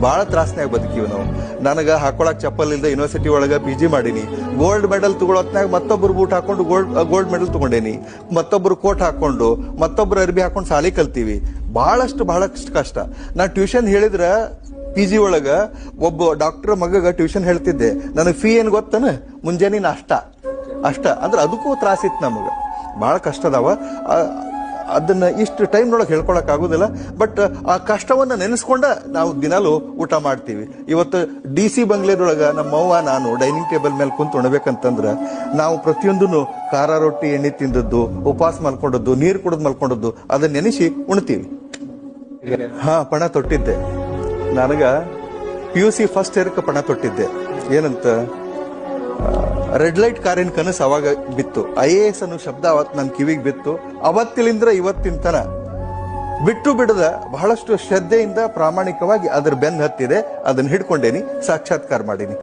ಭಾಳ ತ್ರಾಸ್ನಾಗ ಬದುಕಿವಿ ನಾವು. ನನಗೆ ಹಾಕೊಳಕ್ ಚಪ್ಪಲ್ ಇಲ್ಲದೆ ಯೂನಿವರ್ಸಿಟಿ ಒಳಗೆ PG ಮಾಡೀನಿ. ಗೋಲ್ಡ್ ಮೆಡಲ್ ತಗೊಳತ್ನಾಗ ಮತ್ತೊಬ್ಬರು ಬೂಟ್ ಹಾಕೊಂಡು ಗೋಲ್ಡ್ ಮೆಡಲ್ ತಗೊಂಡೇನಿ. ಮತ್ತೊಬ್ಬರು ಕೋಟ್ ಹಾಕೊಂಡು ಮತ್ತೊಬ್ಬರು ಅರ್ಬಿ ಹಾಕೊಂಡು ಸಾಲಿ ಕಲ್ತೀವಿ. ಬಹಳಷ್ಟು ಕಷ್ಟ. ನಾ ಟ್ಯೂಷನ್ ಹೇಳಿದ್ರ PG ಒಳಗ ಒಬ್ಬ ಡಾಕ್ಟರ್ ಮಗಗ ಟ್ಯೂಷನ್ ಹೇಳ್ತಿದ್ದೆ. ನನಗೆ ಫೀ ಏನ್ ಗೊತ್ತನ? ಮುಂಜಾನೆ ಅಷ್ಟ ಅಂದ್ರೆ ಅದಕ್ಕೂ ತ್ರಾಸಿತ್ತು ನಮಗ. ಬಹಳ ಕಷ್ಟ ಅದಾವ. ಅದನ್ನ ಇಷ್ಟು ಟೈಮ್ನೊಳಗೆ ಹೇಳ್ಕೊಳಕ್ ಆಗುದಿಲ್ಲ. ಬಟ್ ಆ ಕಷ್ಟವನ್ನ ನೆನೆಸ್ಕೊಂಡ ನಾವು ದಿನಾಲು ಊಟ ಮಾಡ್ತೀವಿ. ಇವತ್ತು DC ಬಂಗ್ಲೆದೊಳಗ ನಮ್ಮವ್ವ ನಾನು ಡೈನಿಂಗ್ ಟೇಬಲ್ ಮೇಲೆ ಕುಂತು ಉಣ್ಬೇಕಂತಂದ್ರ ನಾವು ಪ್ರತಿಯೊಂದನ್ನು ಖಾರ ರೊಟ್ಟಿ ಎಣ್ಣೆ ತಿಂದದ್ದು, ಉಪವಾಸ ಮಲ್ಕೊಂಡದ್ದು, ನೀರು ಕುಡಿದು ಮಲ್ಕೊಂಡದ್ದು ಅದನ್ನ ನೆನೆಸಿ ಉಣ್ತೀವಿ. ಪಣ ತೊಟ್ಟಿದ್ದೆ. ನನಗ PUC ಫಸ್ಟ್ ಇಯರ್ಕ್ಕೆ ಪಣ ತೊಟ್ಟಿದ್ದೆ. ಏನಂತ? ರೆಡ್ ಲೈಟ್ ಕಾರಿನ ಕನಸು ಅವಾಗ ಬಿತ್ತು. IAS ಅನ್ನೋ ಶಬ್ದ ಅವತ್ತು ನನ್ನ ಕಿವಿಗೆ ಬಿತ್ತು. ಅವತ್ತಿಲಿಂದ್ರ ಇವತ್ತಿನ ತನ ಬಿಟ್ಟು ಬಿಡದ ಬಹಳಷ್ಟು ಶ್ರದ್ಧೆಯಿಂದ ಪ್ರಾಮಾಣಿಕವಾಗಿ ಅದ್ರ ಬೆನ್ನು ಹತ್ತಿದೆ. ಅದನ್ನ ಹಿಡ್ಕೊಂಡೇನಿ, ಸಾಕ್ಷಾತ್ಕಾರ ಮಾಡೀನಿ.